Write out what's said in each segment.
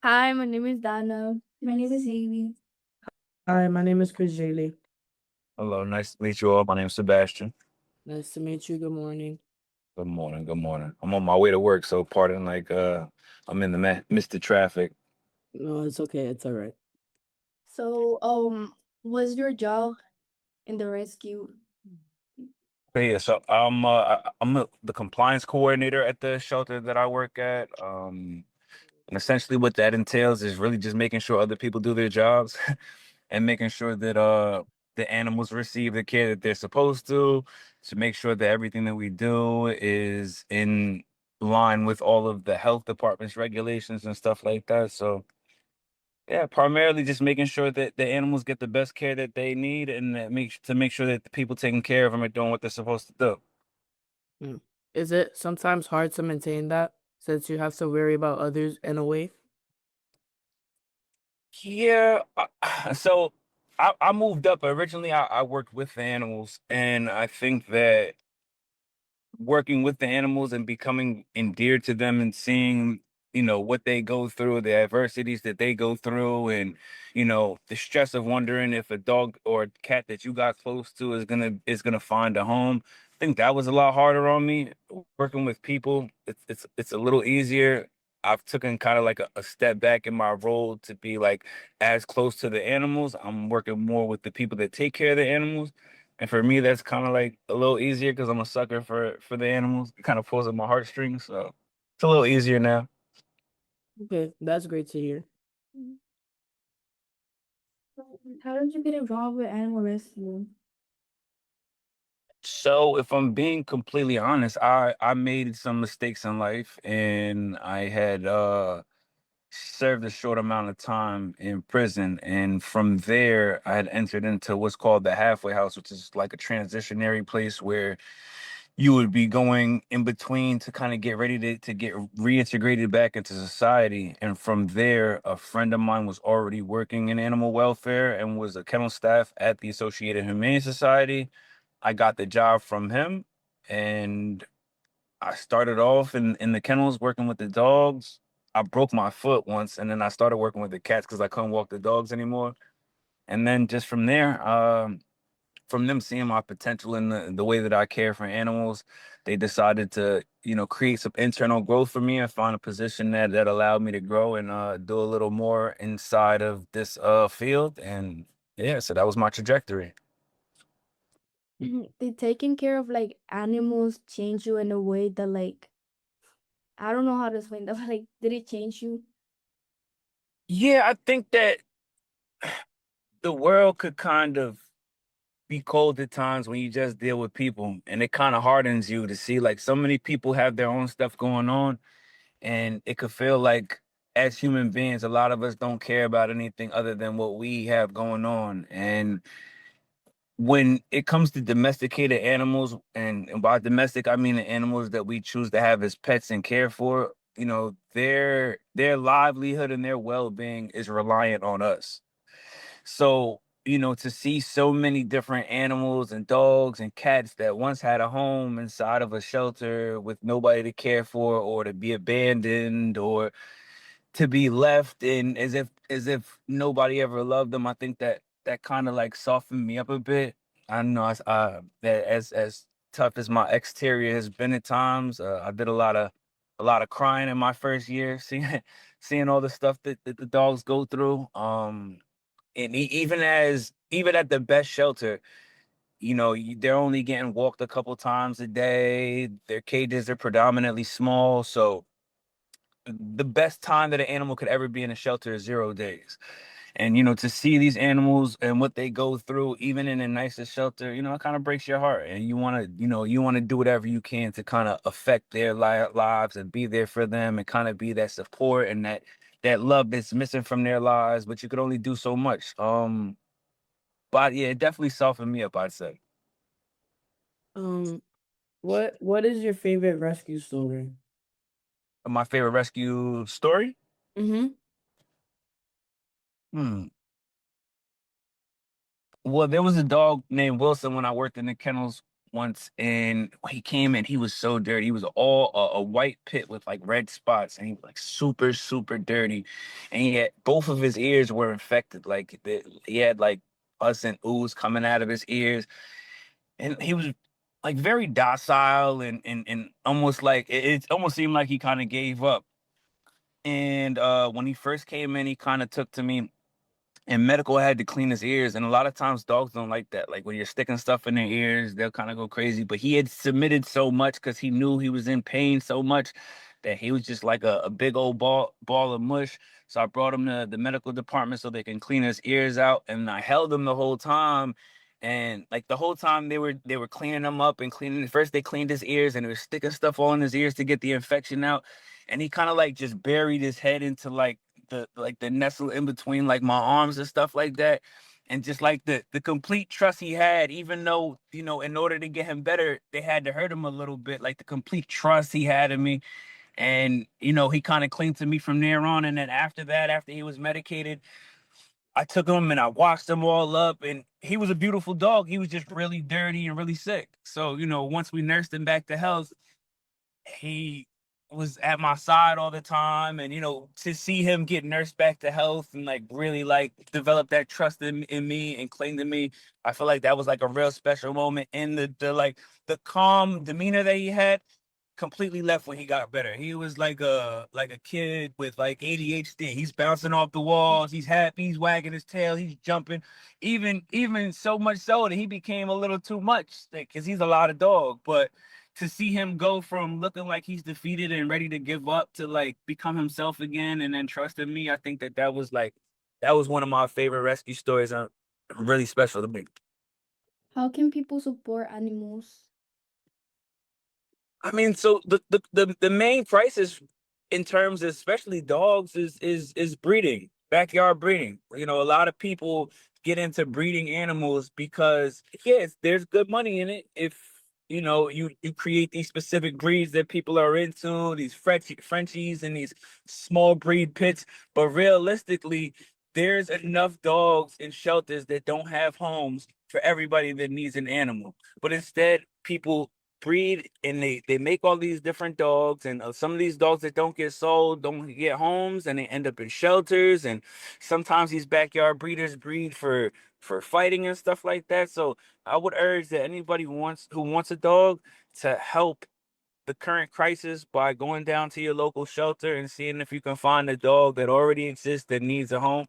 Hi, my name is Dana. My name is Amy. Hi, my name is Chris Jaylee. Hello, nice to meet you all. My name's Sebastian. Nice to meet you. Good morning. Good morning. Good morning. I'm on my way to work, so pardon I'm in the midst of traffic. No, it's okay. It's all right. So, what's your job in the rescue? Okay, yeah, so the compliance coordinator at the shelter that I work at. And essentially what that entails is really just making sure other people do their jobs and making sure that the animals receive the care that they're supposed to make sure that everything that we do is in line with all of the health department's regulations and stuff like that. So yeah, primarily just making sure that the animals get the best care that they need and to make sure that the people taking care of them are doing what they're supposed to do. Mm. Is it sometimes hard to maintain that since you have to worry about others in a way? Yeah, so I moved up. Originally, I worked with the animals, and I think that working with the animals and becoming endeared to them and seeing, what they go through, the adversities that they go through, and the stress of wondering if a dog or a cat that you got close to is gonna find a home. I think that was a lot harder on me. Working with people, it's a little easier. I've taken kind of like a step back in my role to be like as close to the animals. I'm working more with the people that take care of the animals, and for me, that's kind of like a little easier because I'm a sucker for the animals. It kind of pulls at my heartstrings, so it's a little easier now. Okay, that's great to hear. Mhm. How did you get involved with animal rescue? So if I'm being completely honest, I made some mistakes in life, and I had served a short amount of time in prison, and from there I had entered into what's called the halfway house, which is like a transitionary place where you would be going in between to kind of get ready to get reintegrated back into society. And from there, a friend of mine was already working in animal welfare and was a kennel staff at the Associated Humane Society. I got the job from him, and I started off in the kennels working with the dogs. I broke my foot once, and then I started working with the cats because I couldn't walk the dogs anymore. And then just from them seeing my potential in the way that I care for animals, they decided to, create some internal growth for me and find a position that allowed me to grow and do a little more inside of this field. And yeah, so that was my trajectory. Did taking care of like animals change you in a way that like I don't know how to explain that, but like did it change you? Yeah, I think that the world could kind of be cold at times when you just deal with people, and it kind of hardens you to see like so many people have their own stuff going on, and it could feel like as human beings a lot of us don't care about anything other than what we have going on. And when it comes to domesticated animals, and by domestic I mean the animals that we choose to have as pets and care for, their livelihood and their well-being is reliant on us. So, to see so many different animals and dogs and cats that once had a home inside of a shelter with nobody to care for, or to be abandoned, or to be left in as if nobody ever loved them, I think that kind of like softened me up a bit. I know that as tough as my exterior has been at times, I did a lot of crying in my first year, seeing all the stuff that the dogs go through. And even at the best shelter, they're only getting walked a couple times a day. Their cages are predominantly small, so the best time that an animal could ever be in a shelter is 0 days. And to see these animals and what they go through, even in the nicest shelter, it kind of breaks your heart. And you want to do whatever you can to kind of affect their lives and be there for them and kind of be that support and that love that's missing from their lives. But you could only do so much. But yeah, it definitely softened me up, I'd say. Um, what is your favorite rescue story? My favorite rescue story. Mm-hmm. Hmm. Well, there was a dog named Wilson when I worked in the kennels once, and he came in. He was so dirty. He was all a white pit with like red spots, and he was like super super dirty. And he had both of his ears were infected. Like he had like pus and ooze coming out of his ears, and he was like very docile and almost like it almost seemed like he kind of gave up. And when he first came in, he kind of took to me, and medical had to clean his ears. And a lot of times dogs don't like that. Like when you're sticking stuff in their ears, they'll kind of go crazy. But he had submitted so much because he knew he was in pain so much that he was just like a big old ball of mush. So I brought him to the medical department so they can clean his ears out. And I held him the whole time. And like the whole time they were cleaning him up and cleaning. First they cleaned his ears and they were sticking stuff all in his ears to get the infection out. And he kind of like just buried his head into the nestle in between like my arms and stuff like that. And just like the complete trust he had, even though, in order to get him better, they had to hurt him a little bit, like the complete trust he had in me. And, he kind of clinged to me from there on. And then after that, after he was medicated, I took him and I washed him all up, and he was a beautiful dog. He was just really dirty and really sick. So, once we nursed him back to health, he was at my side all the time. And to see him get nursed back to health and like really like develop that trust in me and cling to me, I feel like that was like a real special moment. And the calm demeanor that he had completely left when he got better. He was like a kid with like ADHD. He's bouncing off the walls, he's happy, he's wagging his tail, he's jumping, even so much so that he became a little too much, because he's a lot of dog. But to see him go from looking like he's defeated and ready to give up to like become himself again and then trusting me, I think that was one of my favorite rescue stories. Really special to me. How can people support animals? I mean, so the main crisis in terms of especially dogs is breeding, backyard breeding. A lot of people get into breeding animals because yes, there's good money in it if you create these specific breeds that people are into, these Frenchies and these small breed pits. But realistically, there's enough dogs in shelters that don't have homes for everybody that needs an animal. But instead, people breed and they make all these different dogs, and some of these dogs that don't get sold don't get homes, and they end up in shelters. And sometimes these backyard breeders breed for fighting and stuff like that. So I would urge that anybody who wants a dog to help the current crisis by going down to your local shelter and seeing if you can find a dog that already exists that needs a home,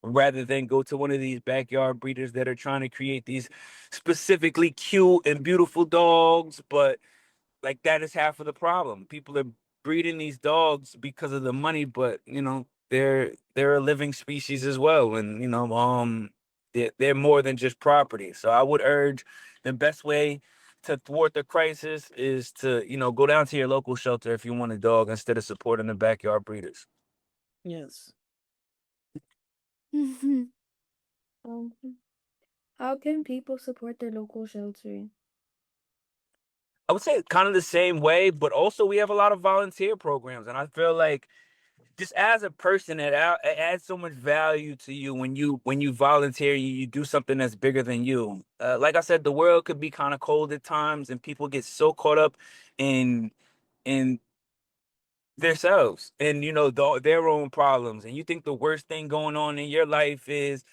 rather than go to one of these backyard breeders that are trying to create these specifically cute and beautiful dogs. But like that is half of the problem. People are breeding these dogs because of the money, but they're a living species as well, and they're more than just property. So I would urge the best way to thwart the crisis is to go down to your local shelter if you want a dog instead of supporting the backyard breeders. Yes. Um, how can people support their local shelter? I would say kind of the same way, but also we have a lot of volunteer programs, and I feel like just as a person, it adds so much value to you when you volunteer, you do something that's bigger than you. Like I said, the world could be kind of cold at times, and people get so caught up in themselves and their own problems, and you think the worst thing going on in your life is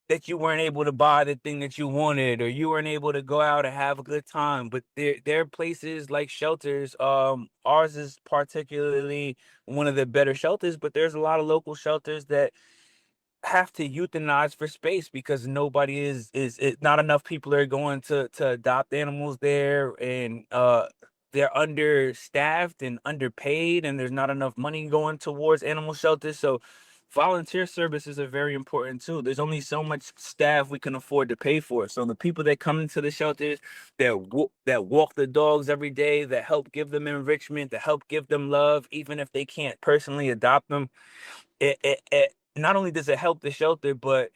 that you weren't able to buy the thing that you wanted, or you weren't able to go out and have a good time. But there are places like shelters. Ours is particularly one of the better shelters, but there's a lot of local shelters that have to euthanize for space because nobody not enough people are going to adopt animals there. And they're understaffed and underpaid, and there's not enough money going towards animal shelters. So volunteer services are very important too. There's only so much staff we can afford to pay for. So the people that come into the shelters, that walk the dogs every day, that help give them enrichment, that help give them love, even if they can't personally adopt them, it not only does it help the shelter, but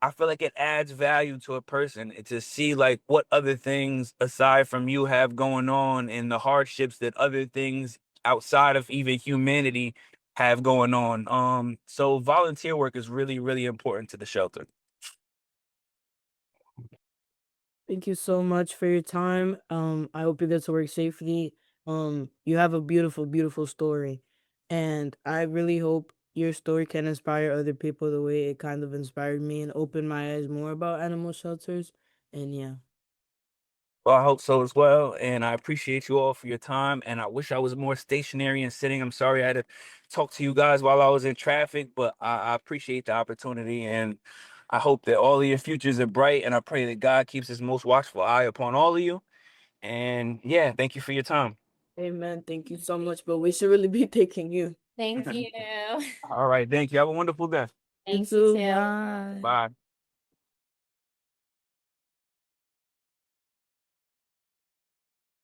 I feel like it adds value to a person to see like what other things aside from you have going on, and the hardships that other things outside of even humanity have going on. So volunteer work is really, really important to the shelter. Thank you so much for your time. I hope you get to work safely. You have a beautiful, beautiful story, and I really hope your story can inspire other people the way it kind of inspired me and opened my eyes more about animal shelters. And yeah. Well, I hope so as well. And I appreciate you all for your time. And I wish I was more stationary and sitting. I'm sorry I had to talk to you guys while I was in traffic, but I appreciate the opportunity. And I hope that all of your futures are bright. And I pray that God keeps his most watchful eye upon all of you. And yeah, thank you for your time. Amen. Thank you so much. But we should really be taking you. Thank you. All right. Thank you. Have a wonderful day. You Thank you too. too. Bye. Bye.